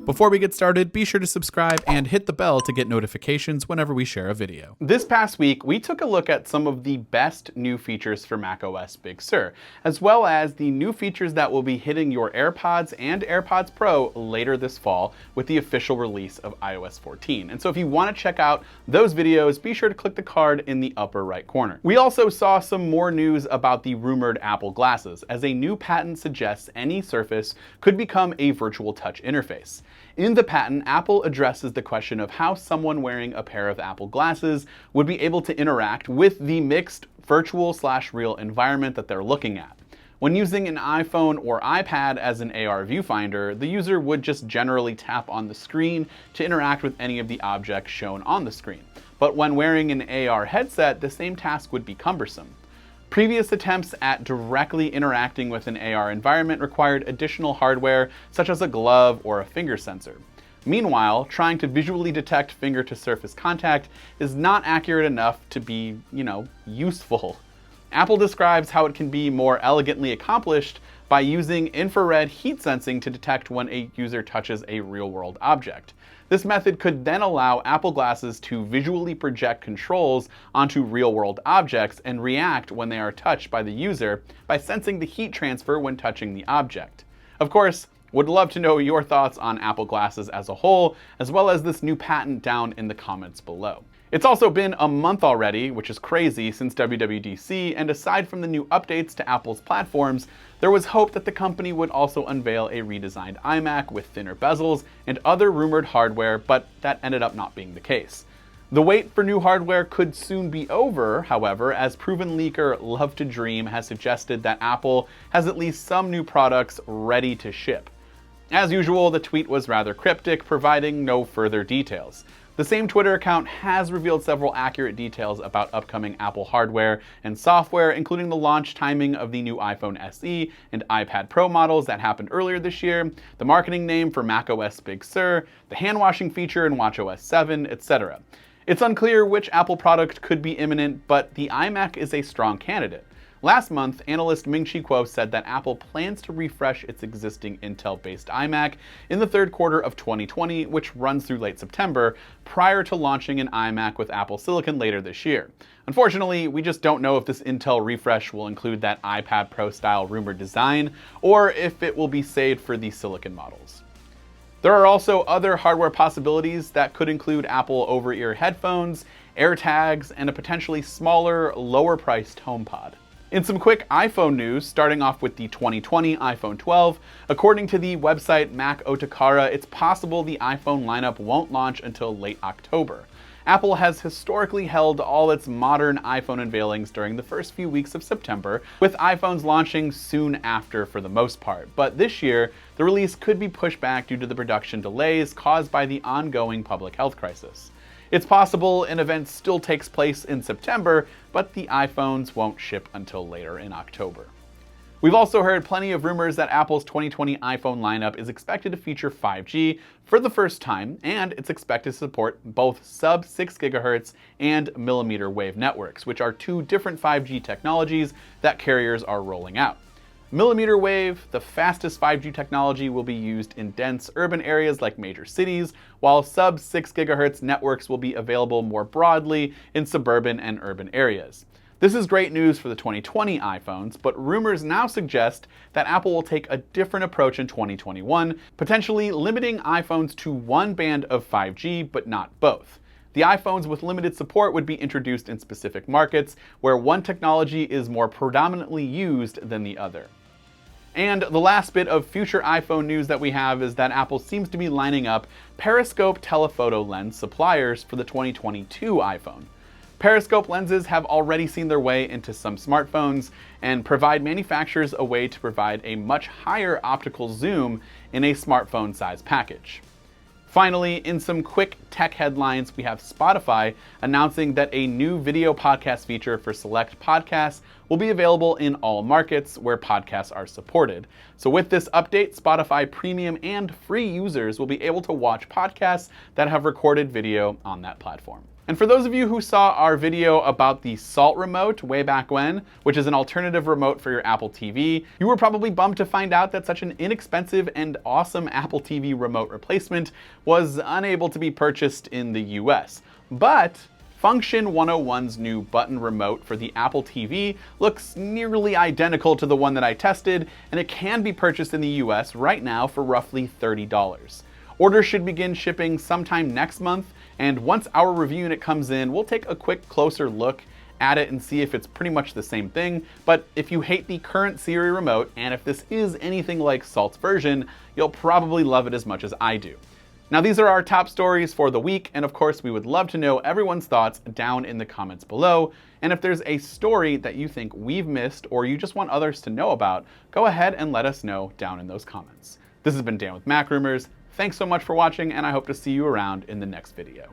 Before we get started, be sure to subscribe and hit the bell to get notifications whenever we share a video. This past week, we took a look at some of the best new features for macOS Big Sur, as well as the new features that will be hitting your AirPods and AirPods Pro later this fall with the official release of iOS 14. And so if you want to check out those videos, be sure to click the card in the upper right corner. We also saw some more news about the rumored Apple glasses, as a new patent suggests any Surface could become a virtual touch interface. In the patent, Apple addresses the question of how someone wearing a pair of Apple glasses would be able to interact with the mixed virtual/real environment that they're looking at. When using an iPhone or iPad as an AR viewfinder, the user would just generally tap on the screen to interact with any of the objects shown on the screen. But when wearing an AR headset, the same task would be cumbersome. Previous attempts at directly interacting with an AR environment required additional hardware, such as a glove or a finger sensor. Meanwhile, trying to visually detect finger-to-surface contact is not accurate enough to be, useful. Apple describes how it can be more elegantly accomplished by using infrared heat sensing to detect when a user touches a real-world object. This method could then allow Apple glasses to visually project controls onto real-world objects and react when they are touched by the user by sensing the heat transfer when touching the object. Of course, would love to know your thoughts on Apple glasses as a whole, as well as this new patent down in the comments below. It's also been a month already, which is crazy, since WWDC, and aside from the new updates to Apple's platforms, there was hope that the company would also unveil a redesigned iMac with thinner bezels and other rumored hardware, but that ended up not being the case. The wait for new hardware could soon be over, however, as proven leaker Love to Dream has suggested that Apple has at least some new products ready to ship. As usual, the tweet was rather cryptic, providing no further details. The same Twitter account has revealed several accurate details about upcoming Apple hardware and software, including the launch timing of the new iPhone SE and iPad Pro models that happened earlier this year, the marketing name for macOS Big Sur, the hand-washing feature in watchOS 7, etc. It's unclear which Apple product could be imminent, but the iMac is a strong candidate. Last month, analyst Ming-Chi Kuo said that Apple plans to refresh its existing Intel-based iMac in the third quarter of 2020, which runs through late September, prior to launching an iMac with Apple Silicon later this year. Unfortunately, we just don't know if this Intel refresh will include that iPad Pro-style rumored design, or if it will be saved for the Silicon models. There are also other hardware possibilities that could include Apple over-ear headphones, AirTags, and a potentially smaller, lower-priced HomePod. In some quick iPhone news, starting off with the 2020 iPhone 12, according to the website Mac Otakara, it's possible the iPhone lineup won't launch until late October. Apple has historically held all its modern iPhone unveilings during the first few weeks of September, with iPhones launching soon after for the most part. But this year, the release could be pushed back due to the production delays caused by the ongoing public health crisis. It's possible an event still takes place in September, but the iPhones won't ship until later in October. We've also heard plenty of rumors that Apple's 2020 iPhone lineup is expected to feature 5G for the first time, and it's expected to support both sub-6 GHz and millimeter wave networks, which are two different 5G technologies that carriers are rolling out. Millimeter wave, the fastest 5G technology, will be used in dense urban areas like major cities, while sub-6 GHz networks will be available more broadly in suburban and urban areas. This is great news for the 2020 iPhones, but rumors now suggest that Apple will take a different approach in 2021, potentially limiting iPhones to one band of 5G, but not both. The iPhones with limited support would be introduced in specific markets where one technology is more predominantly used than the other. And the last bit of future iPhone news that we have is that Apple seems to be lining up periscope telephoto lens suppliers for the 2022 iPhone. Periscope lenses have already seen their way into some smartphones and provide manufacturers a way to provide a much higher optical zoom in a smartphone size package. Finally, in some quick tech headlines, we have Spotify announcing that a new video podcast feature for select podcasts will be available in all markets where podcasts are supported. So with this update, Spotify Premium and free users will be able to watch podcasts that have recorded video on that platform. And for those of you who saw our video about the Salt remote way back when, which is an alternative remote for your Apple TV, you were probably bummed to find out that such an inexpensive and awesome Apple TV remote replacement was unable to be purchased in the US. But Function 101's new button remote for the Apple TV looks nearly identical to the one that I tested, and it can be purchased in the US right now for roughly $30. Orders should begin shipping sometime next month, and once our review unit comes in, we'll take a quick closer look at it and see if it's pretty much the same thing. But if you hate the current Siri remote, and if this is anything like Salt's version, you'll probably love it as much as I do. Now, these are our top stories for the week, and of course, we would love to know everyone's thoughts down in the comments below. And if there's a story that you think we've missed or you just want others to know about, go ahead and let us know down in those comments. This has been Dan with Mac Rumors. Thanks so much for watching, and I hope to see you around in the next video.